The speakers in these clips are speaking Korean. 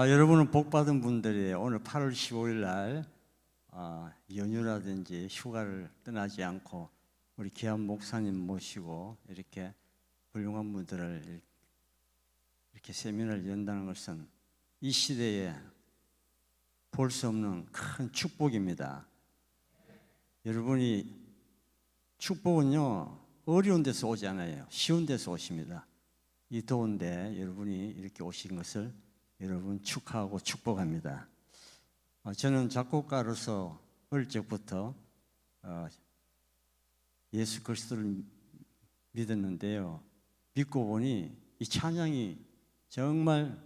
여러분은 복받은 분들이에요. 오늘 8월 15일 날 연휴라든지 휴가를 떠나지 않고 우리 귀한 목사님 모시고 이렇게 훌륭한 분들을 이렇게 세미나를 연다는 것은 이 시대에 볼 수 없는 큰 축복입니다. 여러분이 축복은요 어려운 데서 오지 않아요. 쉬운 데서 오십니다. 이 더운데 여러분이 이렇게 오신 것을 여러분 축하하고 축복합니다. 저는 작곡가로서 어릴 적부터 예수 그리스도를 믿었는데요. 믿고 보니 이 찬양이 정말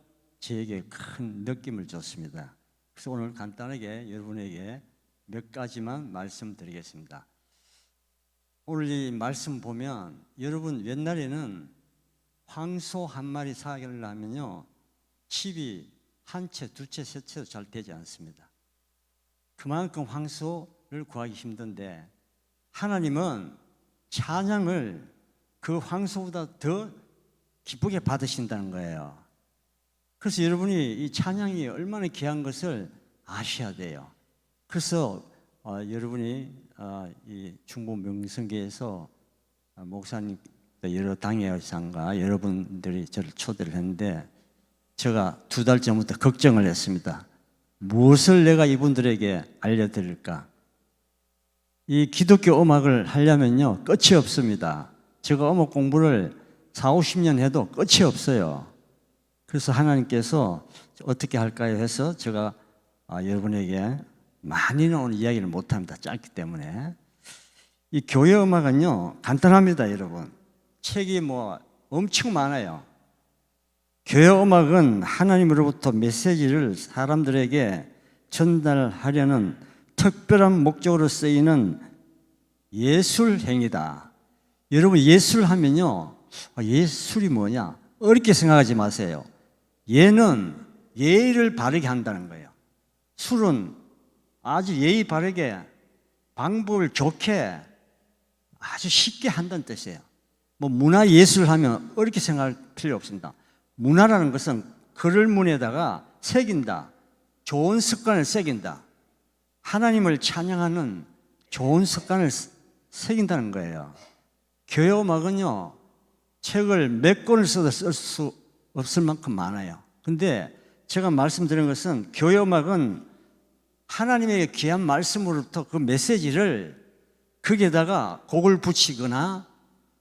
저에게 큰 느낌을 줬습니다. 그래서 오늘 간단하게 여러분에게 몇 가지만 말씀드리겠습니다. 오늘 이 말씀 보면 여러분 옛날에는 황소 한 마리 사려면요 칩이 한 채, 두 채, 세 채도 잘 되지 않습니다. 그만큼 황소를 구하기 힘든데 하나님은 찬양을 그 황소보다 더 기쁘게 받으신다는 거예요. 그래서 여러분이 이 찬양이 얼마나 귀한 것을 아셔야 돼요. 그래서 여러분이 이 중부 명성교회에서 목사님 여러 당회의장과 여러분들이 저를 초대를 했는데 제가 2달 전부터 걱정을 했습니다. 무엇을 내가 이분들에게 알려드릴까? 이 기독교 음악을 하려면요 끝이 없습니다. 제가 음악 공부를 4, 50년 해도 끝이 없어요. 그래서 하나님께서 어떻게 할까요 해서 제가 여러분에게 많이는 오늘 이야기를 못합니다. 짧기 때문에. 이 교회 음악은요 간단합니다. 여러분 책이 엄청 많아요. 교회 음악은 하나님으로부터 메시지를 사람들에게 전달하려는 특별한 목적으로 쓰이는 예술 행위다. 여러분 예술 하면요 예술이 뭐냐 어렵게 생각하지 마세요. 예는 예의를 바르게 한다는 거예요. 술은 아주 예의 바르게 방법을 좋게 아주 쉽게 한다는 뜻이에요. 문화 예술 하면 어렵게 생각할 필요 없습니다. 문화라는 것은 글을 문에다가 새긴다. 좋은 습관을 새긴다. 하나님을 찬양하는 좋은 습관을 새긴다는 거예요. 교회 음악은요 책을 몇 권을 써도 쓸 수 없을 만큼 많아요. 근데 제가 말씀드린 것은 교회 음악은 하나님의 귀한 말씀으로부터 그 메시지를 거기에다가 곡을 붙이거나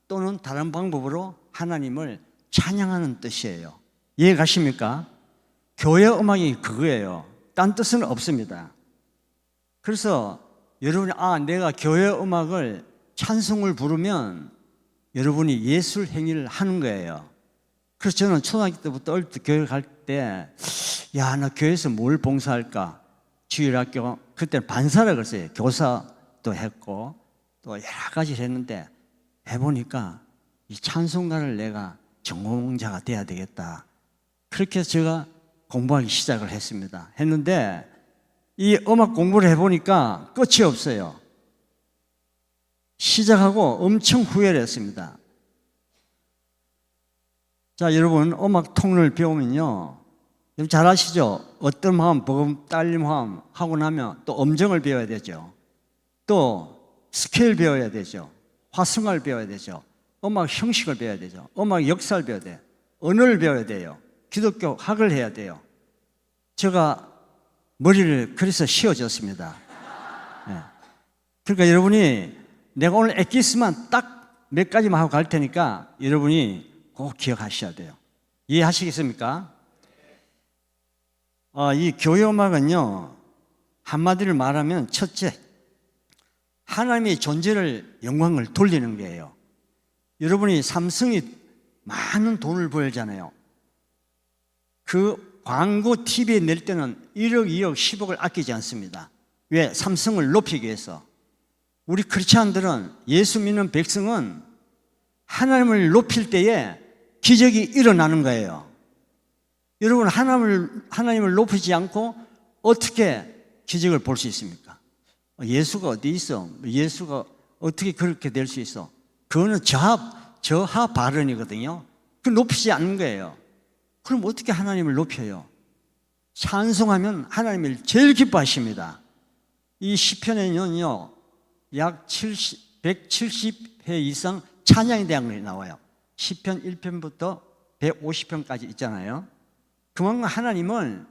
또는 다른 방법으로 하나님을 찬양하는 뜻이에요. 이해 가십니까? 교회 음악이 그거예요. 딴 뜻은 없습니다. 그래서 여러분이 내가 교회 음악을 찬송을 부르면 여러분이 예술 행위를 하는 거예요. 그래서 저는 초등학교 때부터 어릴 때 교회 갈 때 나 교회에서 뭘 봉사할까? 주일학교 그때는 반사라 그랬어요. 교사도 했고 또 여러 가지를 했는데 해보니까 이 찬송가를 내가 전공자가 돼야 되겠다. 그렇게 해서 제가 공부하기 시작을 했는데 이 음악 공부를 해보니까 끝이 없어요. 시작하고 엄청 후회를 했습니다. 자, 여러분 음악 통을 배우면요 여러분 잘 아시죠? 어떤 화음, 버금, 딸림 화음 하고 나면 또 음정을 배워야 되죠. 또 스케일 배워야 되죠. 화성을 배워야 되죠. 음악 형식을 배워야 되죠. 음악 역사를 배워야 돼요. 언어를 배워야 돼요. 기독교 학을 해야 돼요. 제가 머리를 그래서 씌워줬습니다. 네. 그러니까 여러분이 내가 오늘 엑기스만 딱 몇 가지만 하고 갈 테니까 여러분이 꼭 기억하셔야 돼요. 이해하시겠습니까? 이 교회 음악은요 한마디로 말하면 첫째 하나님의 존재를 영광을 돌리는 거예요. 여러분이 삼성이 많은 돈을 벌잖아요. 그 광고 TV에 낼 때는 1억, 2억, 10억을 아끼지 않습니다. 왜? 삼성을 높이기 위해서. 우리 크리스찬들은 예수 믿는 백성은 하나님을 높일 때에 기적이 일어나는 거예요. 여러분 하나님을 높이지 않고 어떻게 기적을 볼 수 있습니까? 예수가 어디 있어? 예수가 어떻게 그렇게 될 수 있어? 그거는 저하 발언이거든요. 그 높이지 않는 거예요. 그럼 어떻게 하나님을 높여요? 찬송하면 하나님을 제일 기뻐하십니다. 이 시편에는요, 약 170회 이상 찬양에 대한 것이 나와요. 시편 1편부터 150편까지 있잖아요. 그만큼 하나님은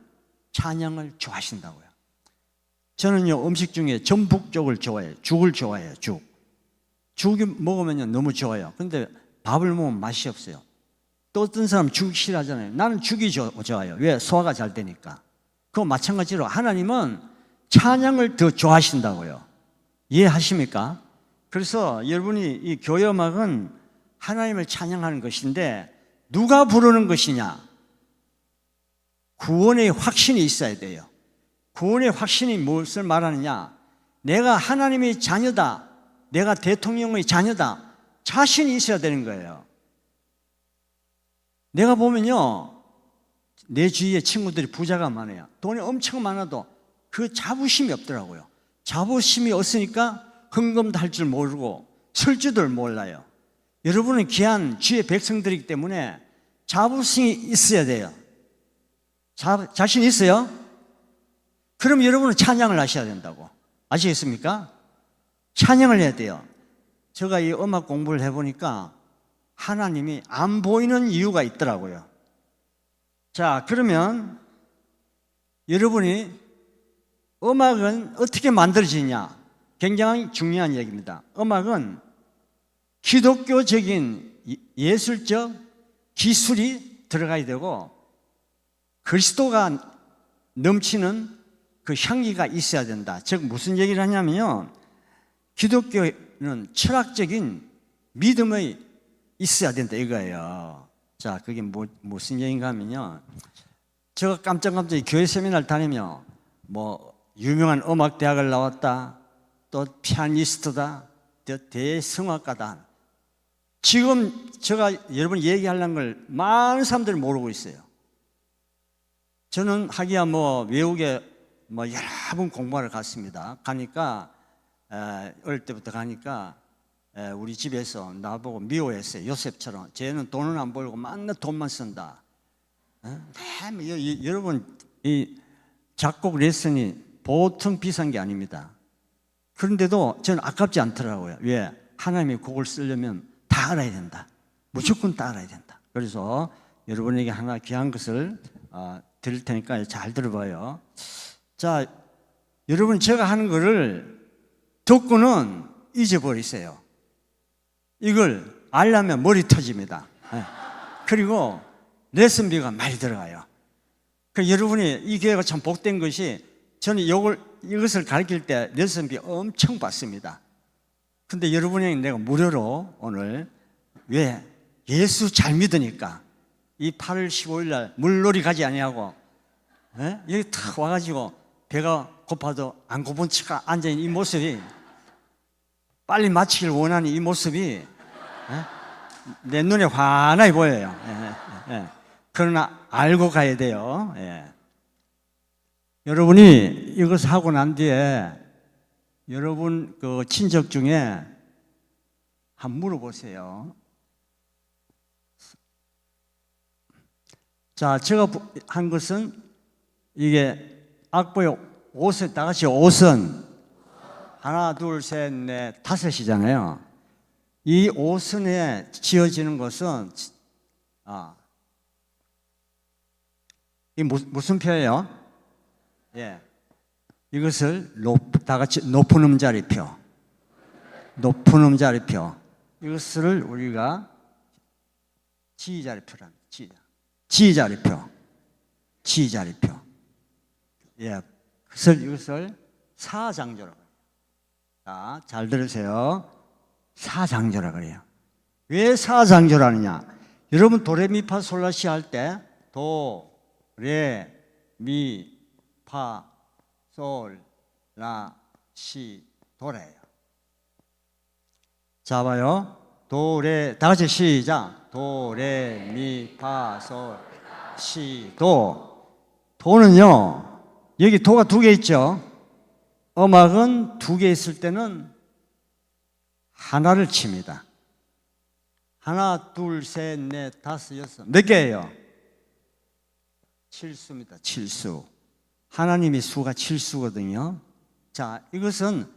찬양을 좋아하신다고요. 저는요, 음식 중에 전북 쪽을 좋아해요. 죽을 좋아해요. 죽이 먹으면요 너무 좋아요. 근데 밥을 먹으면 맛이 없어요. 또 어떤 사람은 죽 싫어하잖아요. 나는 죽이 좋아요. 왜? 소화가 잘 되니까. 그거 마찬가지로 하나님은 찬양을 더 좋아하신다고요. 이해하십니까? 그래서 여러분이 이 교회 음악은 하나님을 찬양하는 것인데 누가 부르는 것이냐? 구원의 확신이 있어야 돼요. 구원의 확신이 무엇을 말하느냐? 내가 하나님의 자녀다. 내가 대통령의 자녀다. 자신이 있어야 되는 거예요. 내가 보면요, 내 주위에 친구들이 부자가 많아요. 돈이 엄청 많아도 그 자부심이 없더라고요. 자부심이 없으니까 헌금도 할 줄 모르고 설 줄도 몰라요. 여러분은 귀한 주의 백성들이기 때문에 자부심이 있어야 돼요. 자신 있어요? 그럼 여러분은 찬양을 하셔야 된다고. 아시겠습니까? 찬양을 해야 돼요. 제가 이 음악 공부를 해보니까 하나님이 안 보이는 이유가 있더라고요. 자, 그러면 여러분이 음악은 어떻게 만들어지냐? 굉장히 중요한 얘기입니다. 음악은 기독교적인 예술적 기술이 들어가야 되고 그리스도가 넘치는 그 향기가 있어야 된다. 즉 무슨 얘기를 하냐면요, 기독교는 철학적인 믿음이 있어야 된다 이거예요. 자, 그게 무슨 얘기인가 하면요, 제가 깜짝깜짝 교회 세미나를 다니며 뭐 유명한 음악 대학을 나왔다, 또 피아니스트다, 또 대성악가다. 지금 제가 여러분 얘기하려는 걸 많은 사람들이 모르고 있어요. 저는 하기야 뭐 외국에 뭐 여러 번 공부하러 갔습니다. 가니까 어릴 때부터 가니까 우리 집에서 나보고 미워했어요. 요셉처럼. 쟤는 돈은 안 벌고 맨날 돈만 쓴다. 여러분, 이 작곡 레슨이 보통 비싼 게 아닙니다. 그런데도 저는 아깝지 않더라고요. 왜? 하나님의 곡을 쓰려면 다 알아야 된다. 무조건 다 알아야 된다. 그래서 여러분에게 하나 귀한 것을 드릴 테니까 잘 들어봐요. 자, 여러분, 제가 하는 거를 듣고는 잊어버리세요. 이걸 알려면 머리 터집니다. 그리고 레슨비가 많이 들어가요. 여러분이 이 기회가 참 복된 것이, 저는 이것을 가르칠 때 레슨비 엄청 받습니다. 근데 여러분에게 내가 무료로 오늘, 왜? 예수 잘 믿으니까 이 8월 15일 날 물놀이 가지 아니하고 여기 탁 와가지고 배가 고파도 안 고픈 척 앉아있는 이 모습이, 빨리 마치길 원하는 이 모습이 내 눈에 환하게 보여요. 그러나 알고 가야 돼요. 여러분이 이것을 하고 난 뒤에 여러분 그 친척 중에 한번 물어보세요. 자, 제가 한 것은 이게 악보의 옷을 다 같이 옷은 하나, 둘, 셋, 넷, 다섯이잖아요. 이 오선에 지어지는 것은 이 무슨 표예요? 이것을 다 같이 높은 음자리표, 높은 음자리표. 이것을 우리가 지자리표랍니다. 지자리표, 지자리표. 이것을 사장조라고 해요. 자, 잘 들으세요. 사장조라고 그래요. 왜 사장조라느냐? 여러분 도레미파솔라시 할 때 도, 레, 미, 파, 솔, 라, 시, 도래예요. 자, 봐요. 도, 레, 다 같이 시작. 도, 레, 미, 파, 솔, 시, 도. 도는요, 여기 도가 두 개 있죠. 음악은 두 개 있을 때는 하나를 칩니다. 하나, 둘, 셋, 넷, 다섯, 여섯. 몇 개예요? 칠수입니다. 칠수. 하나님의 수가 7수거든요. 자, 이것은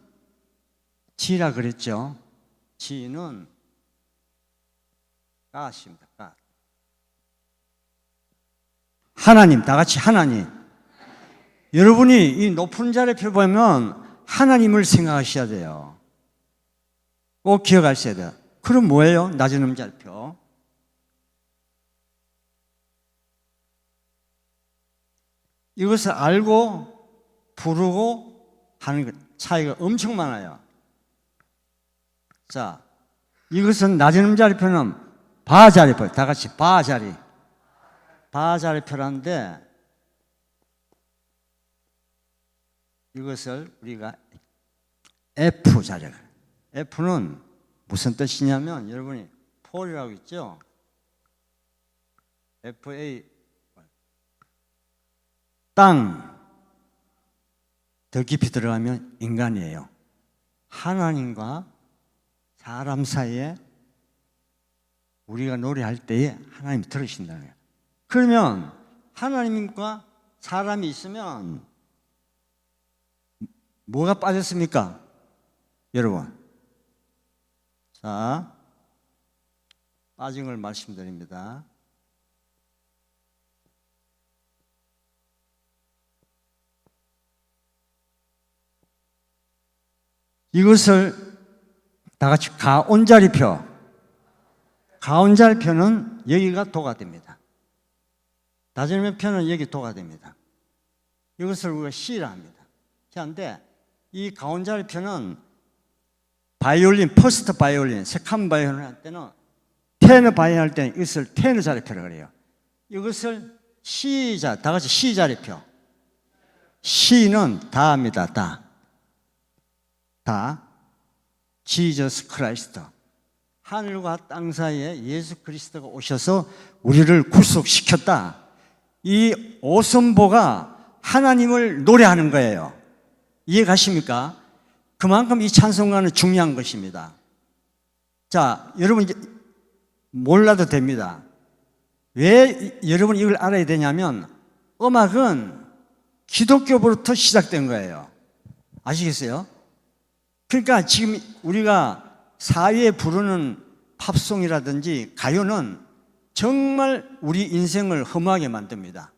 지라 그랬죠. 지는 가십니다. 가. 하나님, 다 같이 하나님. 여러분이 이 높은 자리표 보면 하나님을 생각하셔야 돼요. 꼭 기억하셔야 돼요. 그럼 뭐예요? 낮은 음자리표. 이것을 알고 부르고 하는 차이가 엄청 많아요. 자, 이것은 낮은 음자리표는 바자리표. 다 같이 바자리. 바자리표라는데 이것을 우리가 F자리를. F는 무슨 뜻이냐면 여러분이 폴이라고 있죠. FA 땅. 더 깊이 들어가면 인간이에요. 하나님과 사람 사이에 우리가 노래할 때에 하나님이 들으신다는 거예요. 그러면 하나님과 사람이 있으면 뭐가 빠졌습니까? 여러분. 자, 빠진 걸 말씀드립니다. 이것을 다 같이 가온자리표. 가온자리표는 여기가 도가 됩니다. 낮은 표는 여기 도가 됩니다. 이것을 우리가 C라 합니다. 그런데 이 가온자리표는 바이올린, 퍼스트 바이올린, 세컨드 바이올린 할 때는 테너 바이올린 할 때는 이것을 테너 자리표라고 그래요. 이것을 C자, 다 같이 C자리표. C는 다입니다. 다. 지저스 크라이스트. 하늘과 땅 사이에 예수 그리스도가 오셔서 우리를 구속시켰다. 이 오선보가 하나님을 노래하는 거예요. 이해 가십니까? 그만큼 이 찬송가는 중요한 것입니다. 자, 여러분 이제 몰라도 됩니다. 왜 여러분 이걸 알아야 되냐면 음악은 기독교부터 시작된 거예요. 아시겠어요? 그러니까 지금 우리가 사회에 부르는 팝송이라든지 가요는 정말 우리 인생을 허무하게 만듭니다.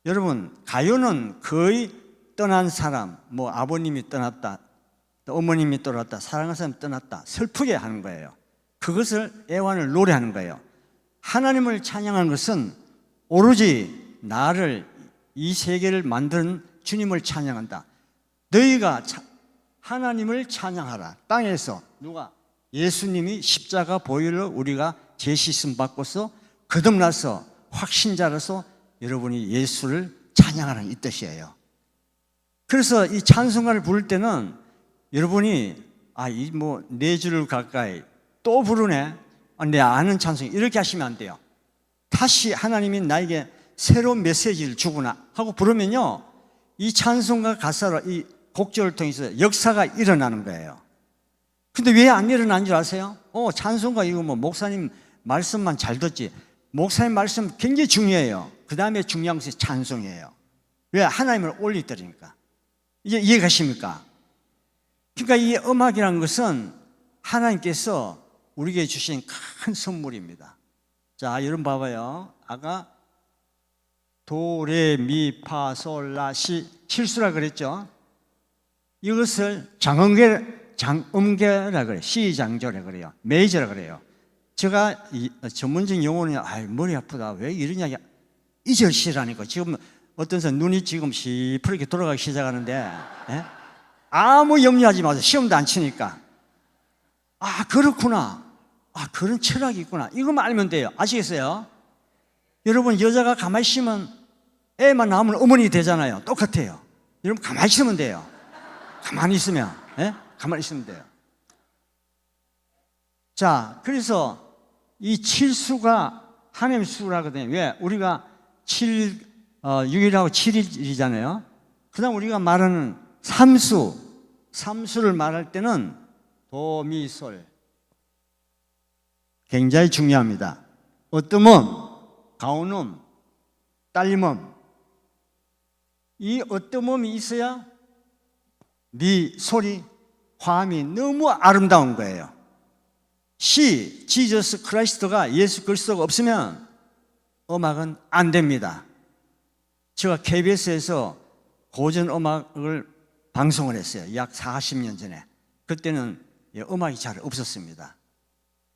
여러분, 가요는 거의 떠난 사람, 뭐 아버님이 떠났다, 또 어머님이 떠났다, 사랑하는 사람이 떠났다, 슬프게 하는 거예요. 그것을 애완을 노래하는 거예요. 하나님을 찬양하는 것은 오로지 나를, 이 세계를 만든 주님을 찬양한다. 너희가 하나님을 찬양하라. 땅에서 누가? 예수님이 십자가 보혈로 우리가 죄 씻음 받고서 거듭나서 확신자로서 여러분이 예수를 찬양하라는 이 뜻이에요. 그래서 이 찬송가를 부를 때는 여러분이 이 뭐 네 줄 가까이 또 부르네. 내 아는 찬송 이렇게 하시면 안 돼요. 다시 하나님이 나에게 새로운 메시지를 주구나 하고 부르면요, 이 찬송가 가사로 이 곡절을 통해서 역사가 일어나는 거예요. 근데 왜 안 일어난 줄 아세요? 찬송가 이거 뭐 목사님 말씀만 잘 듣지. 목사님 말씀 굉장히 중요해요. 그 다음에 중요한 것이 찬송이에요. 왜? 하나님을 올리더니까. 이제 이해가십니까? 그러니까 이 음악이라는 것은 하나님께서 우리에게 주신 큰 선물입니다. 자, 여러분 봐봐요. 아까 도, 레, 미, 파, 솔, 라, 시, 실수라 그랬죠? 이것을 장음계라 그래요. 시장조라 그래요. 메이저라 그래요. 제가 전문적인 용어는 머리 아프다. 왜 이러냐. 2절 시라니까. 지금 어떤 사람 눈이 지금 시퍼렇게 돌아가기 시작하는데, 예? 아무 염려하지 마세요. 시험도 안 치니까. 그렇구나. 그런 철학이 있구나. 이것만 알면 돼요. 아시겠어요? 여러분, 여자가 가만히 있으면 애만 낳으면 어머니 되잖아요. 똑같아요. 여러분, 가만히 있으면 돼요. 가만히 있으면, 예? 가만히 있으면 돼요. 자, 그래서 이 7수가 하나님의 수라거든요. 왜? 우리가 6일하고 7일이잖아요. 그 다음 우리가 말하는 3수를 말할 때는 도, 미, 솔. 굉장히 중요합니다. 어뜸음, 가온음, 딸림음. 이 어떠함이 있어야 미, 소리, 화음이 너무 아름다운 거예요. 시, 지저스 크라이스트가 예수 그리스도가 없으면 음악은 안 됩니다. 제가 KBS에서 고전 음악을 방송을 했어요. 약 40년 전에. 그때는 음악이 잘 없었습니다.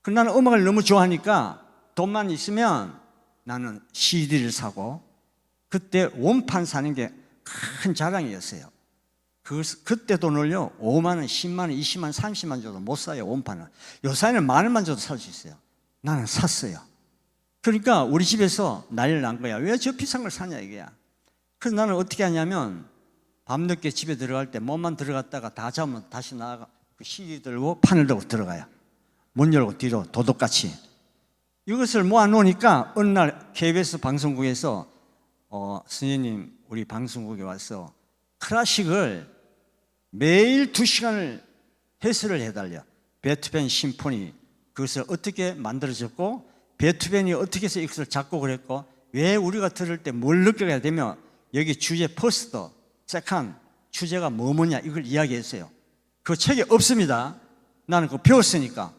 나는 음악을 너무 좋아하니까 돈만 있으면 나는 CD를 사고, 그때 원판 사는 게 큰 자랑이었어요. 그때 돈을요 5만 원, 10만 원, 20만 원, 30만 원 줘도 못 사요. 원판은. 요새는 만 원만 줘도 살 수 있어요. 나는 샀어요. 그러니까 우리 집에서 난리를 난 거야. 왜 저 비싼 걸 사냐 이게야. 그래서 나는 어떻게 하냐면 밤늦게 집에 들어갈 때 몸만 들어갔다가 다 잡으면 다시 나가 CD 들고 판을 들고 들어가요. 문 열고 뒤로 도둑같이. 이것을 모아놓으니까 어느 날 KBS 방송국에서 선생님 우리 방송국에 와서 클래식을 매일 2시간을 해설을 해달려. 베토벤 심포니, 그것을 어떻게 만들어졌고 베토벤이 어떻게 해서 이것을 작곡을 했고 왜 우리가 들을 때 뭘 느껴야 되며 여기 주제 퍼스트, 세컨드 주제가 뭐냐 이걸 이야기했어요. 그 책이 없습니다. 나는 그거 배웠으니까.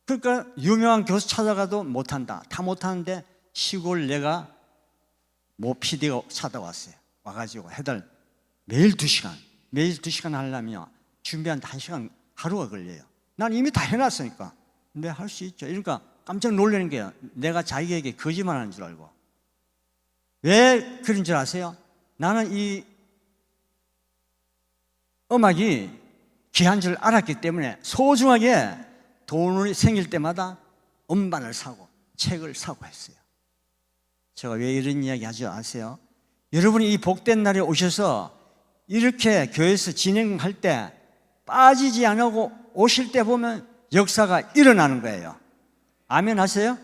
그러니까 유명한 교수 찾아가도 못한다. 다 못하는데 시골 내가 모 PD가 찾아왔어요. 와가지고 해달 매일 2시간 매일 2시간 하려면 준비한 1시간 하루가 걸려요. 난 이미 다 해놨으니까 근데 할 수 있죠. 그러니까 깜짝 놀라는 게요. 내가 자기에게 거짓말하는 줄 알고. 왜 그런 줄 아세요? 나는 이 음악이 귀한 줄 알았기 때문에 소중하게 돈이 생길 때마다 음반을 사고 책을 사고 했어요. 제가 왜 이런 이야기 하지 아세요? 여러분이 이 복된 날에 오셔서 이렇게 교회에서 진행할 때 빠지지 않고 오실 때 보면 역사가 일어나는 거예요. 아멘 하세요?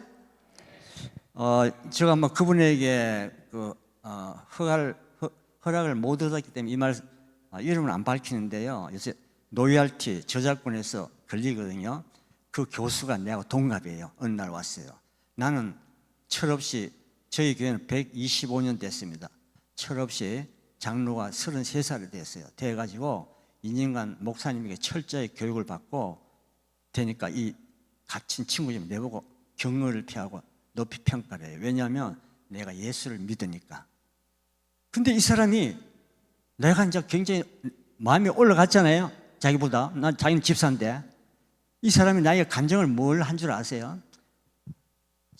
제가 뭐 그분에게 허락을 못 얻었기 때문에 이 말 이름은 안 밝히는데요. 요새 로열티 저작권에서 걸리거든요. 그 교수가 내하고 동갑이에요. 어느 날 왔어요. 나는 철없이 저희 교회는 125년 됐습니다. 철없이 장로가 33살이 됐어요. 돼가지고 2년간 목사님에게 철저히 교육을 받고 되니까 이 갇힌 친구 좀 내보고 경의를 피하고 높이 평가를 해요. 왜냐하면 내가 예수를 믿으니까. 근데 이 사람이 내가 이제 굉장히 마음이 올라갔잖아요. 자기보다. 난 자기는 집사인데. 이 사람이 나에게 간증을 뭘 한 줄 아세요?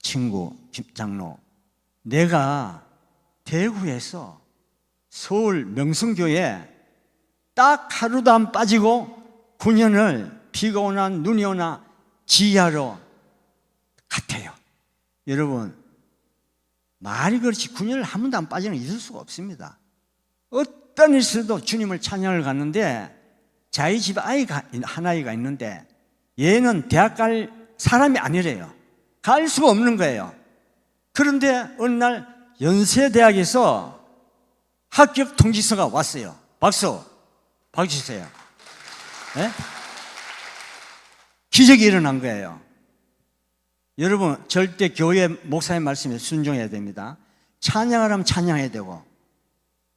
친구, 장로, 내가 대구에서 서울 명성교회 딱 하루도 안 빠지고 9년을 비가 오나 눈이 오나 지하로 갔대요. 여러분, 말이 그렇지 9년을 한 번도 안 빠지는 있을 수가 없습니다. 어떤 일에서도 주님을 찬양을 갔는데 자기 집에 아이가 한 아이가 있는데 얘는 대학 갈 사람이 아니래요. 갈 수가 없는 거예요. 그런데 어느 날 연세대학에서 합격 통지서가 왔어요. 박수 주세요. 네? 기적이 일어난 거예요. 여러분 절대 교회 목사님 말씀에 순종해야 됩니다. 찬양을 하면 찬양해야 되고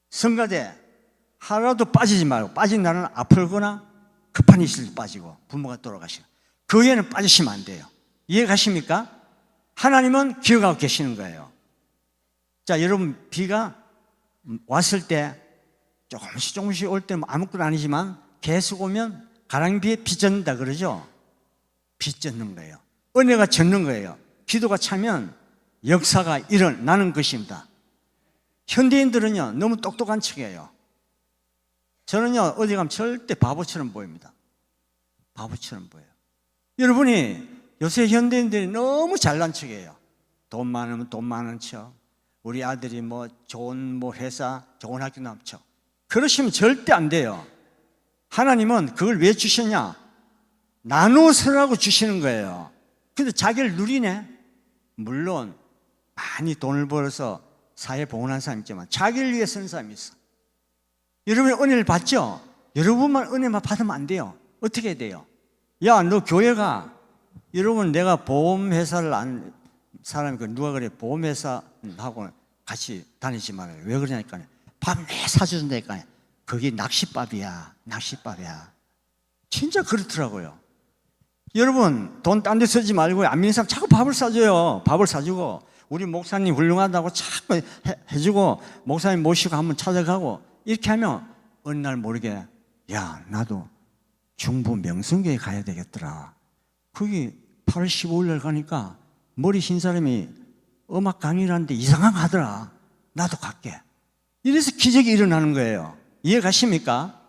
성가대 하나도 빠지지 말고 빠진 날은 아플거나 급한 일이 빠지고 부모가 돌아가시고 그 외에는 빠지시면 안 돼요. 이해 가십니까? 하나님은 기억하고 계시는 거예요. 자, 여러분 비가 왔을 때 조금씩 올 때는 아무것도 아니지만 계속 오면 가랑비에 비 젖는다 그러죠. 비 젖는 거예요. 은혜가 젖는 거예요. 기도가 차면 역사가 일어나는 것입니다. 현대인들은요 너무 똑똑한 척이에요. 저는요 어디 가면 절대 바보처럼 보입니다. 바보처럼 보여요. 여러분이 요새 현대인들이 너무 잘난 척이에요. 돈 많으면 돈 많은 척, 우리 아들이 뭐 좋은 회사, 좋은 학교 나온 척. 그러시면 절대 안 돼요. 하나님은 그걸 왜 주셨냐? 나누서라고 주시는 거예요. 근데 자기를 누리네. 물론 많이 돈을 벌어서 사회 봉헌한 사람이 있지만 자기를 위해 쓰는 사람이 있어. 여러분이 은혜를 받죠? 여러분만 은혜만 받으면 안 돼요. 어떻게 해야 돼요? 야, 너 교회가, 여러분 내가 보험회사를 안 사람이 누가 그래 보험회사하고 같이 다니지 말아요. 왜 그러냐니까 밥 내 사주던다니까. 그게 낚싯밥이야. 낚싯밥이야. 진짜 그렇더라고요. 여러분, 돈 딴 데 쓰지 말고 안 믿는 사람 자꾸 밥을 사줘요. 밥을 사주고, 우리 목사님 훌륭하다고 자꾸 해주고, 목사님 모시고 한번 찾아가고, 이렇게 하면 어느 날 모르게, 야, 나도 중부 명성교회 가야 되겠더라. 거기 8월 15일 날 가니까 머리 흰 사람이 음악 강의를 하는데 이상한 거 하더라. 나도 갈게. 이래서 기적이 일어나는 거예요. 이해 가십니까?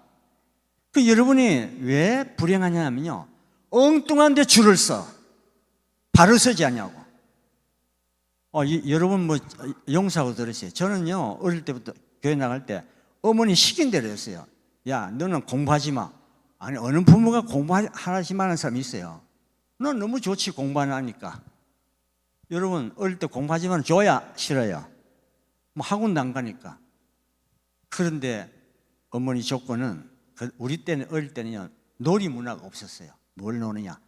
그 여러분이 왜 불행하냐면요, 엉뚱한 데 줄을 서. 바로 서지 않냐고. 여러분 뭐 용사고 들으세요. 저는요, 어릴 때부터 교회 나갈 때 어머니 시킨 대로 했어요. 야, 너는 공부하지 마. 아니, 어느 부모가 공부하지 마는 사람이 있어요. 넌 너무 좋지, 공부 안 하니까. 여러분, 어릴 때 공부하지 마는 줘야 싫어요. 뭐 학원도 안 가니까. 그런데 어머니 조건은, 우리 때는, 어릴 때는요, 놀이 문화가 없었어요. 뭘 노느냐?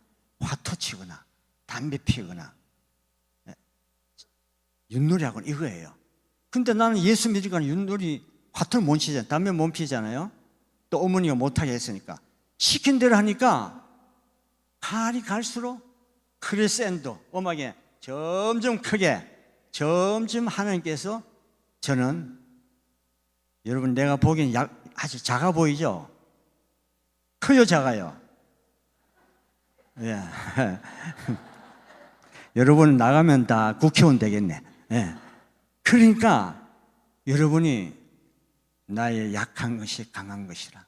화투 치거나, 담배 피우거나, 윷놀이하고는 이거예요. 근데 나는 예수 믿으니까 윷놀이, 화투를 못 치잖아요. 담배 못 피잖아요. 또 어머니가 못하게 했으니까. 시킨 대로 하니까, 갈이 갈수록 크레센도, 음악에 점점 크게, 점점 하나님께서, 저는, 여러분, 내가 보기엔 아주 작아 보이죠? 커요, 작아요? 예. 여러분 나가면 다 국회의원 되겠네. 예. 그러니까 여러분이 나의 약한 것이 강한 것이라.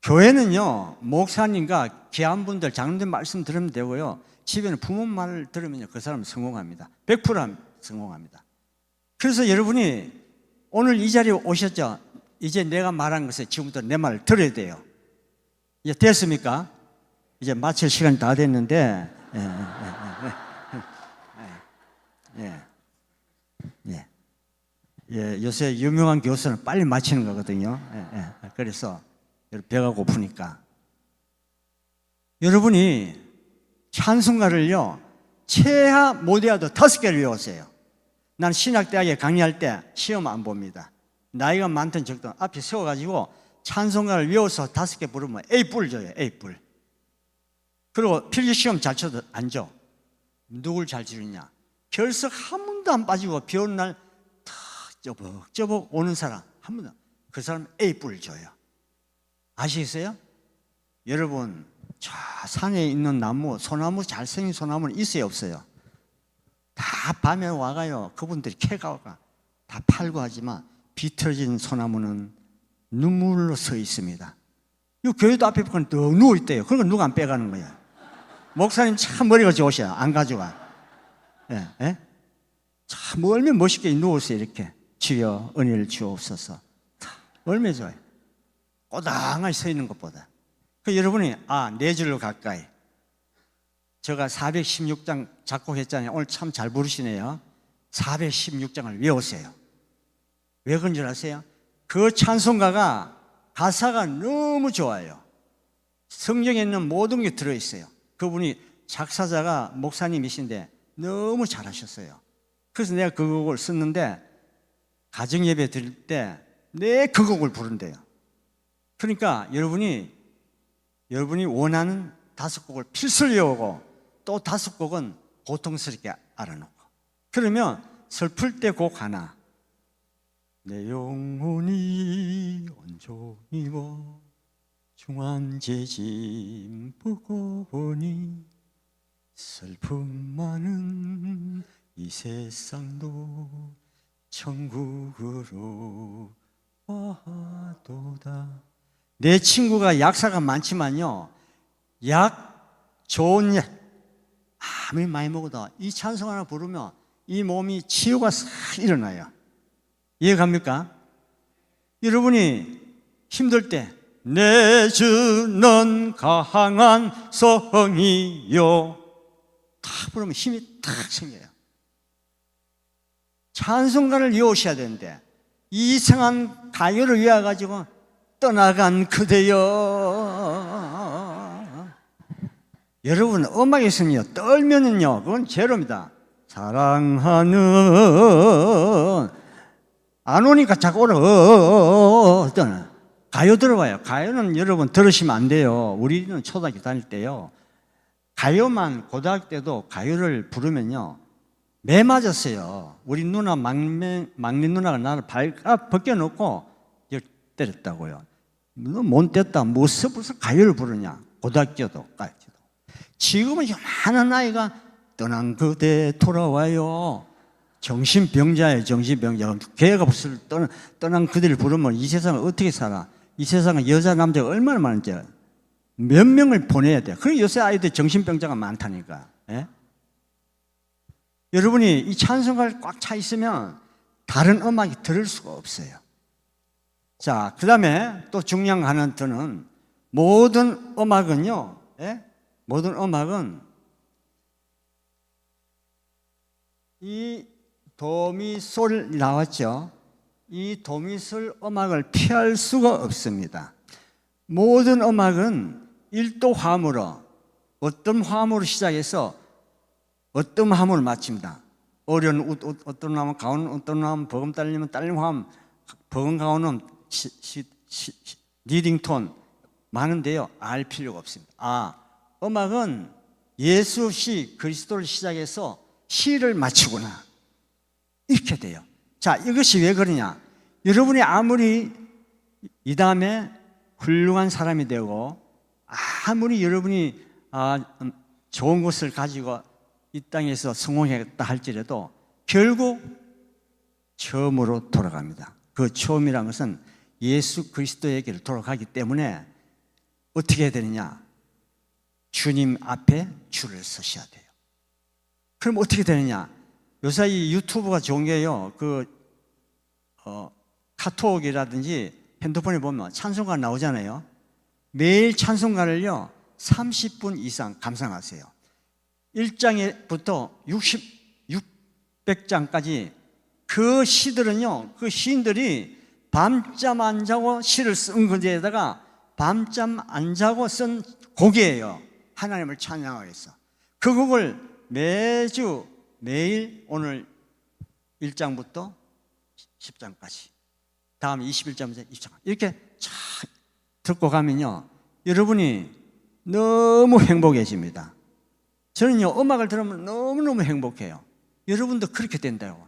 교회는요, 목사님과 귀한 분들, 장로님 말씀 들으면 되고요, 집에는 부모 말을 들으면요, 그 사람은 성공합니다. 100% 성공합니다. 그래서 여러분이 오늘 이 자리에 오셨죠? 이제 내가 말한 것을 지금부터 내 말을 들어야 돼요. 이제 됐습니까? 이제 마칠 시간이 다 됐는데, 요새 유명한 교수는 빨리 마치는 거거든요. 그래서 배가 고프니까. 여러분이 찬송가를요, 최하 못해도 5개를 외우세요. 난 신학대학에 강의할 때 시험 안 봅니다. 나이가 많든 적든 앞에 세워가지고 찬송가를 외워서 5개 부르면 A뿔 줘요. A뿔. 그리고 필기시험 잘 쳐도 안 줘. 누굴 잘 치느냐? 결석 한 번도 안 빠지고 비 오는 날 탁 쩌벅쩌벅 오는 사람 한 번도, 그 사람 A뿔 줘요. 아시겠어요? 여러분, 저 산에 있는 나무, 소나무, 잘생긴 소나무는 있어요, 없어요? 다 밤에 와가요. 그분들이 캐가가 다 팔고 하지만 비틀어진 소나무는 눈물로 서 있습니다. 이 교회도 앞에 보면 또 누워있대요. 그러니까 누가 안 빼가는 거야. 목사님 참 머리가 좋으셔. 안 가져가. 예? 참 얼마나 멋있게 누워서 이렇게 주여 은혜를 주옵소서. 얼마나 좋아요. 꼬당하게 서 있는 것보다. 그 여러분이 네 줄로 가까이. 제가 416장 작곡했잖아요. 오늘 참 잘 부르시네요. 416장을 외우세요. 왜 그런 줄 아세요? 그 찬송가가 가사가 너무 좋아요. 성경에 있는 모든 게 들어있어요. 그분이 작사자가 목사님이신데 너무 잘하셨어요. 그래서 내가 그 곡을 썼는데 가정예배 드릴 때 내 그 곡을 부른대요. 그러니까 여러분이 원하는 5곡을 필수로 외우고 또 5곡은 고통스럽게 알아놓고, 그러면 슬플 때 곡 하나, 내 영혼이 온종일 중한 죄짐 보고 보니 슬픔 많은 이 세상도 천국으로 와도다. 내 친구가 약사가 많지만요, 좋은 약 아무리 많이 먹어도 이 찬송 하나 부르면 이 몸이 치유가 싹 일어나요. 이해갑니까? 여러분이 힘들 때 내 주는 강한 성이요 다 부르면 힘이 탁 생겨요. 찬송가를 외우셔야 되는데 이상한 가요를 외워가지고 떠나간 그대여. 여러분, 음악에서는요, 떨면은요, 그건 죄로입니다. 사랑하는 안 오니까 자꾸 오라. 어떤 가요 들어봐요. 가요는 여러분 들으시면 안 돼요. 우리는 초등학교 다닐 때요. 가요만 고등학교 때도 가요를 부르면요. 매 맞았어요. 우리 누나 막내 누나가 나를 발가 벗겨놓고 때렸다고요. 너 못 됐다. 무슨 가요를 부르냐. 고등학교도까지도. 지금은 요만한 아이가 떠난 그대 돌아와요. 정신병자예요. 정신병자. 걔가 벌써 떠난 그대를 부르면 이 세상을 어떻게 살아? 이 세상에 여자 남자가 얼마나 많은지 몇 명을 보내야 돼. 그리고 요새 아이들 정신병자가 많다니까. 예? 여러분이 이 찬송가를 꽉 차 있으면 다른 음악이 들을 수가 없어요. 자, 그 다음에 또 중요한 거 하나 더는 모든 음악은요, 예? 모든 음악은 이 도미솔 나왔죠? 이 도미솔 음악을 피할 수가 없습니다. 모든 음악은 1도 화음으로 어떤 화음으로 시작해서 어떤 화음으로 마칩니다. 어려운 어떤 화음, 가오는 어떤 화음, 버금 딸리면 딸림 화음, 버금 가오는 리딩톤 많은데요. 알 필요가 없습니다. 음악은 예수 시 그리스도를 시작해서 시를 마치구나 이렇게 돼요. 자, 이것이 왜 그러냐? 여러분이 아무리 이 다음에 훌륭한 사람이 되고 아무리 여러분이 좋은 것을 가지고 이 땅에서 성공했다 할지라도 결국 처음으로 돌아갑니다. 그 처음이라는 것은 예수 그리스도에게로 돌아가기 때문에 어떻게 해야 되느냐? 주님 앞에 줄을 서셔야 돼요. 그럼 어떻게 되느냐? 요새 이 유튜브가 좋은 게요. 카톡이라든지 핸드폰에 보면 찬송가 나오잖아요. 매일 찬송가를요 30분 이상 감상하세요. 1장부터 600장까지 그 시들은요, 그 시인들이 밤잠 안 자고 시를 쓴 거에다가 밤잠 안 자고 쓴 곡이에요. 하나님을 찬양하기 위해서. 그 곡을 매일 오늘 1장부터 10장까지, 다음 21장부터 20장 이렇게 쫙 듣고 가면요, 여러분이 너무 행복해집니다. 저는요, 음악을 들으면 너무너무 행복해요. 여러분도 그렇게 된다고.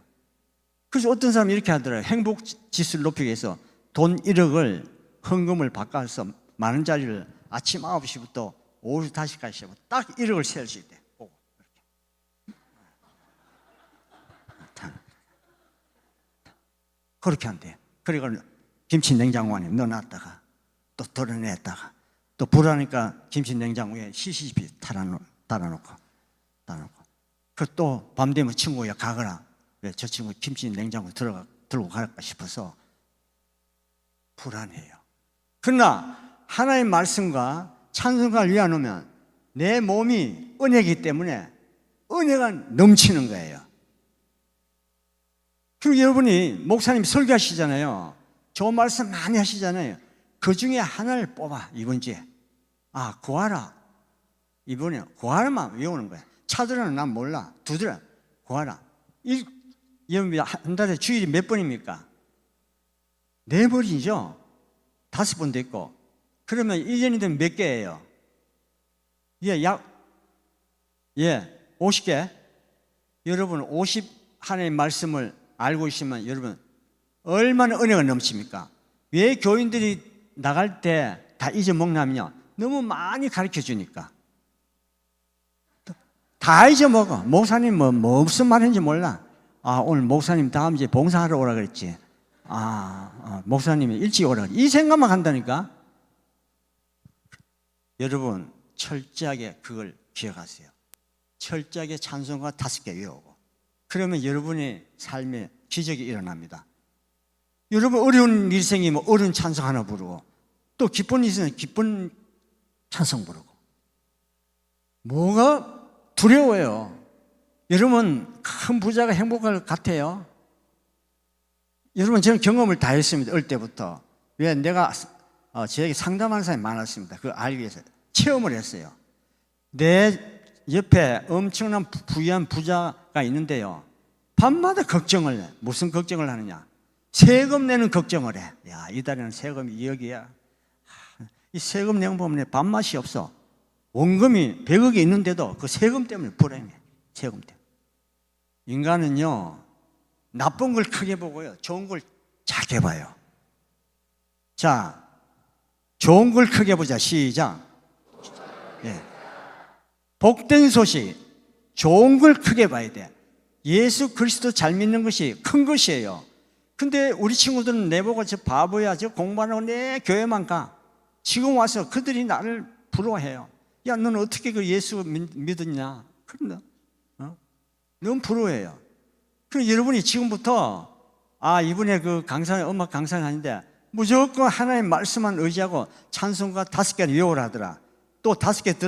그래서 어떤 사람이 이렇게 하더라고요. 행복 지수를 높이기 위해서 돈 1억을 헌금을 바꿔서 많은 자리를 아침 9시부터 오후 5시까지 딱 1억을 세울 수 있대. 그렇게 한대요. 그리고 김치 냉장고 안에 넣어놨다가 또 덜어냈다가 또 불하니까 김치 냉장고에 시시비 달아놓고 그 또 밤 되면 친구가 가거라. 왜 저 친구 김치 냉장고 들고 갈까 싶어서 불안해요. 그러나 하나님의 말씀과 찬송가를 위하면 내 몸이 은혜이기 때문에 은혜가 넘치는 거예요. 그리고 여러분이 목사님 설교하시잖아요. 좋은 말씀 많이 하시잖아요. 그 중에 하나를 뽑아. 이번 주에 구하라. 이번에 구하라만 외우는 거야. 차들은 난 몰라. 두드려 구하라. 여러분 한 달에 주일이 몇 번입니까? 4번이죠. 5번 됐고. 그러면 1년이 되면 몇 개예요? 50개. 여러분 50 하나님의 말씀을 알고 있으면 여러분 얼마나 은혜가 넘칩니까? 왜 교인들이 나갈 때 다 잊어먹냐면요, 너무 많이 가르쳐 주니까 다 잊어먹어. 목사님 무슨 말인지 몰라. 오늘 목사님 다음 주에 봉사하러 오라 그랬지. 목사님이 일찍 오라 그랬지. 이 생각만 한다니까. 여러분 철저하게 그걸 기억하세요. 철저하게 찬송가 5개 외우고, 그러면 여러분의 삶에 기적이 일어납니다. 여러분 어려운 일생이면 어려운 찬송 하나 부르고, 또 기쁜 일생이면 기쁜 찬송 부르고. 뭐가 두려워요? 여러분 큰 부자가 행복할 것 같아요? 여러분 저는 경험을 다 했습니다. 어릴 때부터. 왜? 내가 저에게 상담하는 사람이 많았습니다. 그걸 알기 위해서 체험을 했어요. 내 옆에 엄청난 부유한 부자가 있는데요, 밤마다 걱정을 해. 무슨 걱정을 하느냐? 세금 내는 걱정을 해. 야, 이달에는 세금이 2억이야. 이 세금 내는 보면 밥맛이 없어. 원금이 100억이 있는데도 그 세금 때문에 불행해. 세금 때문에. 인간은요, 나쁜 걸 크게 보고요, 좋은 걸 작게 봐요. 자, 좋은 걸 크게 보자. 시작. 예. 복된 소식, 좋은 걸 크게 봐야 돼. 예수 그리스도 잘 믿는 것이 큰 것이에요. 근데 우리 친구들은 내보고 저 바보야, 저 공부 안 하고 내 교회만 가. 지금 와서 그들이 나를 부러워해요. 야, 너는 어떻게 그 예수 믿었냐? 그런다. 너무 부러워해요. 그럼 여러분이 지금부터 이번에 그 강사, 음악 강사가 아닌데 무조건 하나님 말씀만 의지하고 찬송가 5개를 외우라 하더라. 또 5개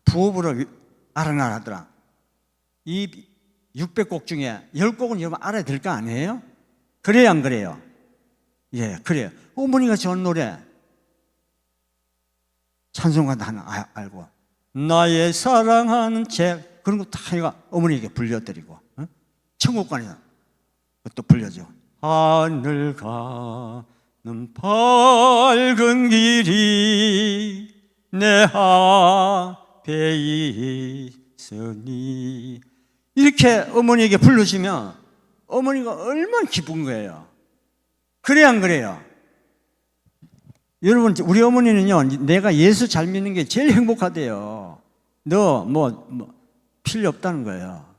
부업으로 알아놔 하더라. 이 600곡 중에 10곡은 여러분 알아야 될 거 아니에요? 그래요, 안 그래요? 예, 그래요. 어머니가 저 노래 찬송가 하나 알고 나의 사랑하는 책 그런 거 다 해가 어머니에게 불려드리고 천국관에서 또 불려줘. 하늘 가는 밝은 길이 내 앞에 있으니 이렇게 어머니에게 불러주면 어머니가 얼마나 기쁜 거예요. 그래 안 그래요? 여러분, 우리 어머니는요, 내가 예수 잘 믿는 게 제일 행복하대요. 너 필요 없다는 거예요.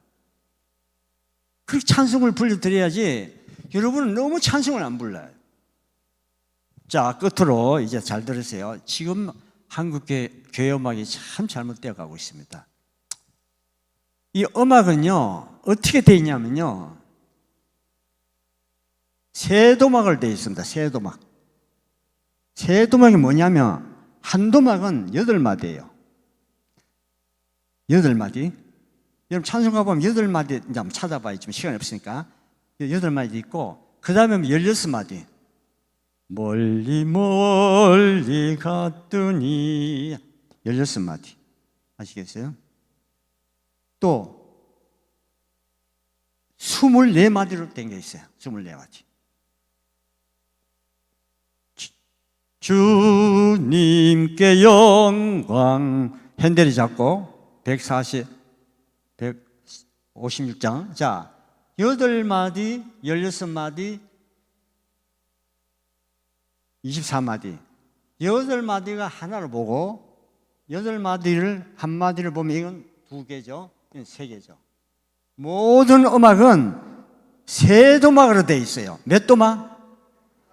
그렇게 찬송을 불러드려야지. 여러분은 너무 찬송을 안 불러요. 자, 끝으로 이제 잘 들으세요. 지금 한국 교회 음악이 참 잘못되어 가고 있습니다. 이 음악은요, 어떻게 되어 있냐면요, 세도막을 되어 있습니다. 세도막. 세도막이 뭐냐면, 한 도막은 8마디예요. 8마디. 여러분 찬송가 보면 8마디, 이제 한번 찾아봐요. 지금 시간이 없으니까. 8마디 있고, 그 다음에 16마디. 멀리 멀리 갔더니 16마디. 아시겠어요? 또 24마디로 된 게 있어요. 24마디. 주님께 영광. 핸델이 잡고 156장. 자, 8마디, 16마디, 24마디. 8마디가 하나로 보고 8마디를 한 마디를 보면 이건 2개죠. 이건 3개죠. 모든 음악은 세도막으로 되어 있어요. 몇 도막?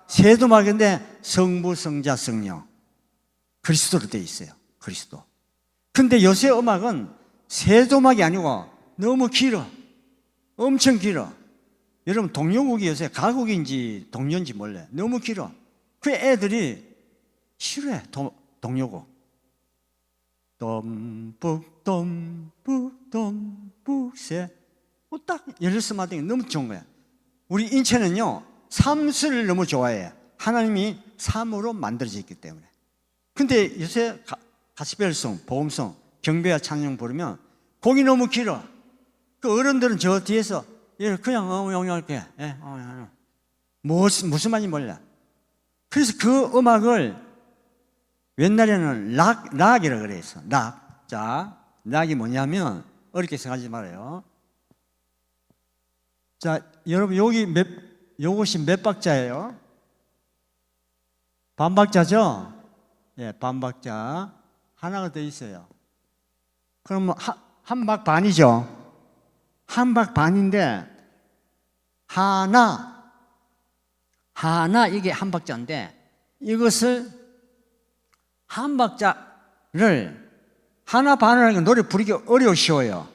세도막인데 성부, 성자, 성령 그리스도로 되어 있어요. 그리스도. 근데 요새 음악은 세도막이 아니고 너무 길어. 엄청 길어. 여러분 동요곡이 요새 가곡인지 동요인지 몰라요. 너무 길어. 그 애들이 싫어해. 동요곡. 덤북 덤북 덤북 새. 딱 16마디 너무 좋은 거야. 우리 인체는요 3수를 너무 좋아해요. 하나님이 3으로 만들어져 있기 때문에. 근데 요새 가스펠송, 복음송, 경배와 찬양 부르면 곡이 너무 길어. 그 어른들은 저 뒤에서 그냥 영영할게. 무슨 말인지 몰라. 그래서 그 음악을 옛날에는 락이라고 그랬어. 락. 자, 락이 뭐냐면 어렵게 생각하지 말아요. 자, 여러분 요것이 몇 박자예요? 반박자죠? 예, 반박자 하나가 더 있어요. 그러면 한 박 반이죠. 한 박 반인데 하나 이게 한 박자인데 이것을 한 박자를 하나 반을 하니까 노래 부르기 쉬워요.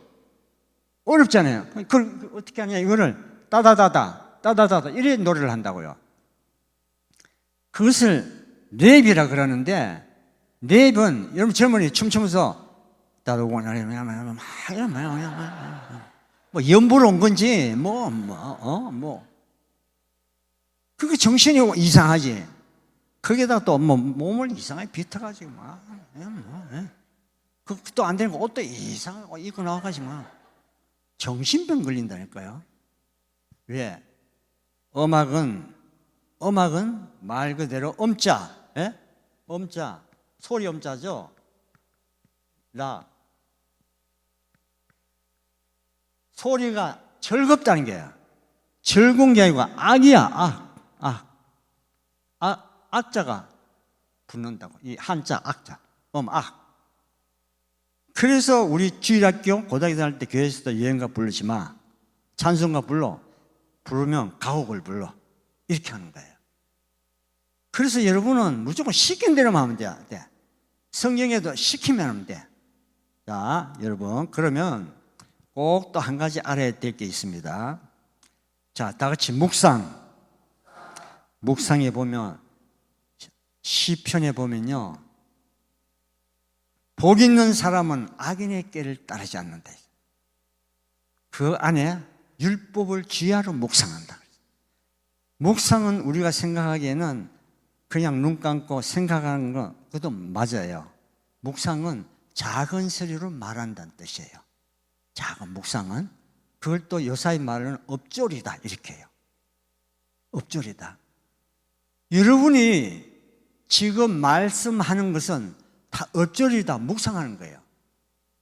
어렵잖아요. 그걸 어떻게 하냐? 이거를 따다다다 이래 노래를 한다고요. 그것을 랩이라 그러는데 랩은 여러분 젊은이 춤추면서 뭐 연보러 온 건지 그게 정신이 이상하지. 거기다가 또 몸을 이상하게 비틀어가지고 그것도 안 되는 거 옷도 이상하게 입고 나와가지고 정신병 걸린다니까요. 왜? 음악은 말 그대로 음자, 예? 음자, 소리 음자죠. 소리가 즐겁다는 게야. 즐거운 게 아니고 악이야. 악자가 붙는다고. 이 한자 악자, 악. 그래서 우리 주일학교 고등학교 다닐 때 교회에서도 예언가 부르지 마. 찬송가 부르면 가곡을 불러. 이렇게 하는 거예요. 그래서 여러분은 무조건 시킨 대로만 하면 돼. 성경에도 시키면 하면 돼. 자, 여러분, 그러면 꼭 또 한 가지 알아야 될 게 있습니다. 자, 다 같이 묵상에 보면, 시편에 보면요, 복 있는 사람은 악인의 꾀를 따르지 않는다. 그 안에 율법을 주야로 묵상한다. 묵상은 우리가 생각하기에는 그냥 눈 감고 생각하는 거, 그것도 맞아요. 묵상은 작은 소리로 말한다는 뜻이에요. 작은 묵상은. 그걸 또 요사이 말은 엎조리다 이렇게 해요. 엎조리다. 여러분이 지금 말씀하는 것은 다 엎조리다 묵상하는 거예요.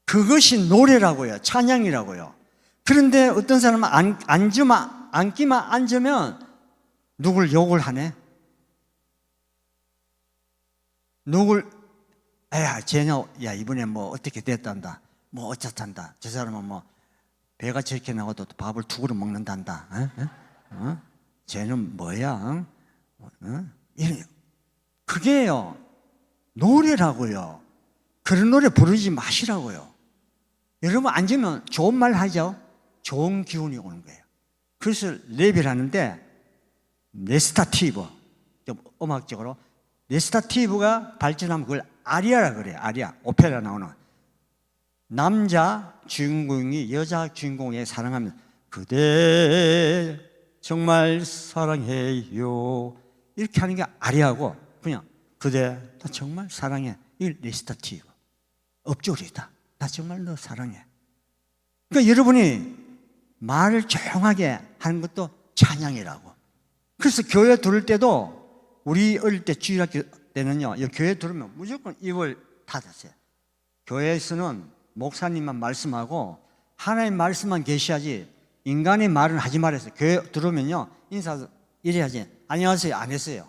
그것이 노래라고요. 찬양이라고요. 그런데 어떤 사람은 앉기만 앉으면 누굴 욕을 하네? 쟤냐, 야, 이번에 뭐 어떻게 됐단다. 뭐 어쩌단다. 저 사람은 뭐 배가 저렇게 나와도 밥을 두 그릇 먹는단다. 쟤는 뭐야? 그게요, 노래라고요. 그런 노래 부르지 마시라고요. 여러분 앉으면 좋은 말 하죠. 좋은 기운이 오는 거예요. 그래서 랩을 하는데 레스타티브, 좀 음악적으로 레스타티브가 발전하면 그걸 아리아라 그래요. 아리아, 오페라 나오는. 남자 주인공이 여자 주인공에 사랑하면 그대 정말 사랑해요 이렇게 하는 게 아리아고, 그냥 그대 나 정말 사랑해, 이 레스타티브, 엎조리다. 나 정말 너 사랑해. 그러니까 여러분이 말을 조용하게 하는 것도 찬양이라고. 그래서 교회 들을 때도 우리 어릴 때 주일학교 때는요, 교회 들으면 무조건 입을 닫았어요. 교회에서는 목사님만 말씀하고 하나님 말씀만 계시하지 인간의 말은 하지 말았어요. 교회 들어오면요, 인사 이래야지. 안녕하세요 안 했어요.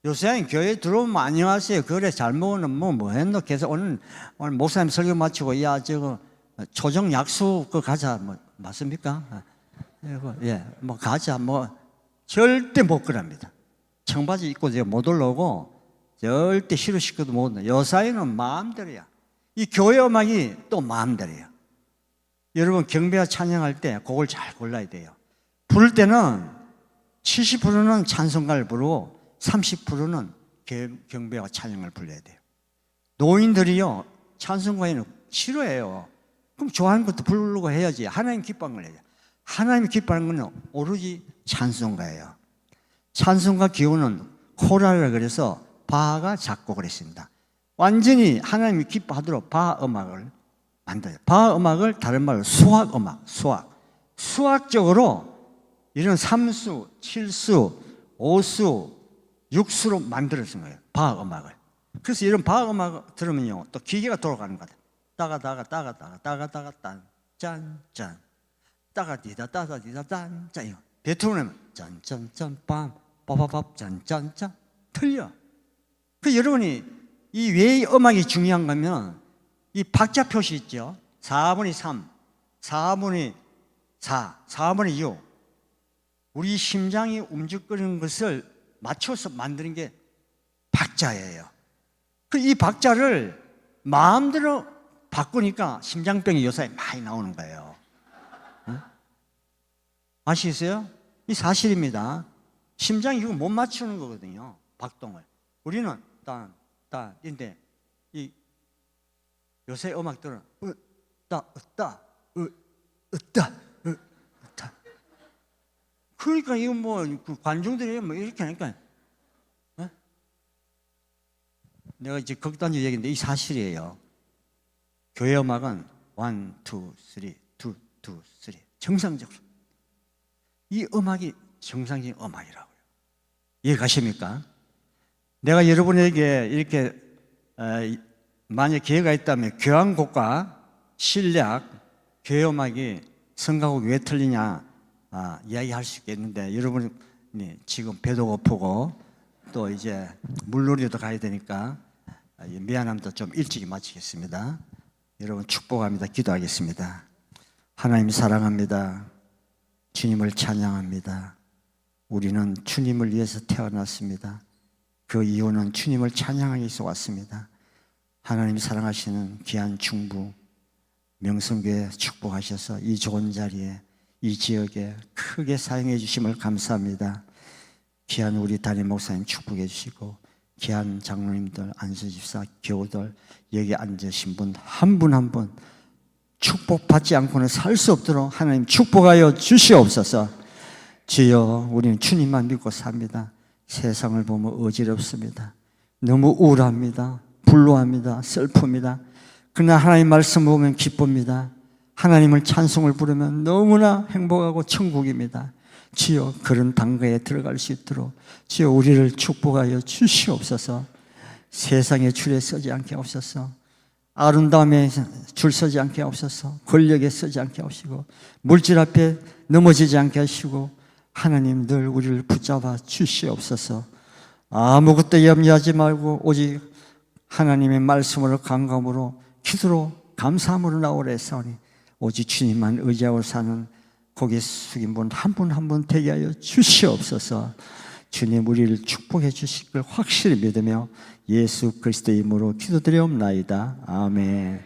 요새는 교회 들어오면 안녕하세요 그래 잘 먹는 뭐 했노 계속 오늘 목사님 설교 마치고 야 저거 조정 약속 그 가자 뭐 맞습니까? 예, 뭐 가자 뭐 절대 못 그럽니다. 청바지 입고 제가 못 올라오고 절대 싫으시고도 못 올라. 요사이는 마음대로야. 이 교회 음악이 또 마음대로야. 여러분 경배와 찬양할 때 곡을 잘 골라야 돼요. 부를 때는 70%는 찬송가를 부르고 30%는 경배와 찬양을 불러야 돼요. 노인들이요 찬송가에는 싫어해요. 그럼 좋아하는 것도 부르고 해야지. 하나님 기뻐하는 걸 해야지. 하나님 기뻐하는 건 오로지 찬송가예요. 찬송가 기호는 코랄이라 그래서 바하가 작곡을 했습니다. 완전히 하나님이 기뻐하도록 바하 음악을 만들어요. 바하 음악을 다른 말로 수학 음악, 수학적으로 이런 3수, 7수, 5수, 6수로 만들어진 거예요. 바하 음악을. 그래서 이런 바하 음악 들으면요, 또 기계가 돌아가는 것 같아요. 따가따가 짠짠 따가디다 따다디다 짠짠. 베토벤은 짠짠짠 빰 빠바밥 짠짠짠 틀려. 그 여러분이 이 왜 음악이 중요한 거면 이 박자 표시 있죠. 4분의 3, 4분의 4, 4분의 6. 우리 심장이 움직이는 것을 맞춰서 만드는 게 박자예요. 그 이 박자를 마음대로 바꾸니까 심장병이 요새 많이 나오는 거예요. 아시겠어요? 이 사실입니다. 심장이 이거 못 맞추는 거거든요. 박동을. 우리는 인데 이 요새 음악들은 으따 그러니까 이거 뭐 그 관중들이 뭐 이렇게 하니까 내가 이제 극단적 얘기인데 이 사실이에요. 교회 음악은 1, 2, 3, 2, 2, 3 정상적으로 이 음악이 정상적인 음악이라고요. 이해 가십니까? 내가 여러분에게 이렇게 만약 기회가 있다면 교향곡과 신략, 교회음악이 성가곡이 왜 틀리냐 이야기할 수 있겠는데, 여러분이 지금 배도 고프고 또 이제 물놀이도 가야 되니까 미안합니다. 좀 일찍 마치겠습니다. 여러분 축복합니다. 기도하겠습니다. 하나님 사랑합니다. 주님을 찬양합니다. 우리는 주님을 위해서 태어났습니다. 그 이유는 주님을 찬양하기 위해서 왔습니다. 하나님 사랑하시는 귀한 중부 명성교회 축복하셔서 이 좋은 자리에, 이 지역에 크게 사용해 주심을 감사합니다. 귀한 우리 담임 목사님 축복해 주시고, 귀한 장로님들, 안수집사, 교우들, 여기 앉으신 분 한 분 한 분 축복받지 않고는 살 수 없도록 하나님 축복하여 주시옵소서. 주여, 우리는 주님만 믿고 삽니다. 세상을 보면 어지럽습니다. 너무 우울합니다. 불로합니다. 슬픕니다. 그러나 하나님 말씀 보면 기쁩니다. 하나님을 찬송을 부르면 너무나 행복하고 천국입니다. 주여, 그런 단가에 들어갈 수 있도록 주여 우리를 축복하여 주시옵소서. 세상에 줄에 서지 않게 하옵소서. 아름다움에 줄 서지 않게 하옵소서. 권력에 서지 않게 하시고, 물질 앞에 넘어지지 않게 하시고, 하나님 늘 우리를 붙잡아 주시옵소서. 아무것도 염려하지 말고 오직 하나님의 말씀으로 감감으로 기도로 감사함으로 나오래 싸우니 오직 주님만 의지하고 사는 고개 숙인 분 한 분 한 분 되게 하여 주시옵소서. 주님 우리를 축복해 주실 걸 확실히 믿으며 예수 그리스도의 이름으로 기도드리옵나이다. 아멘.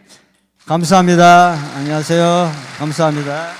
감사합니다. 안녕하세요. 감사합니다.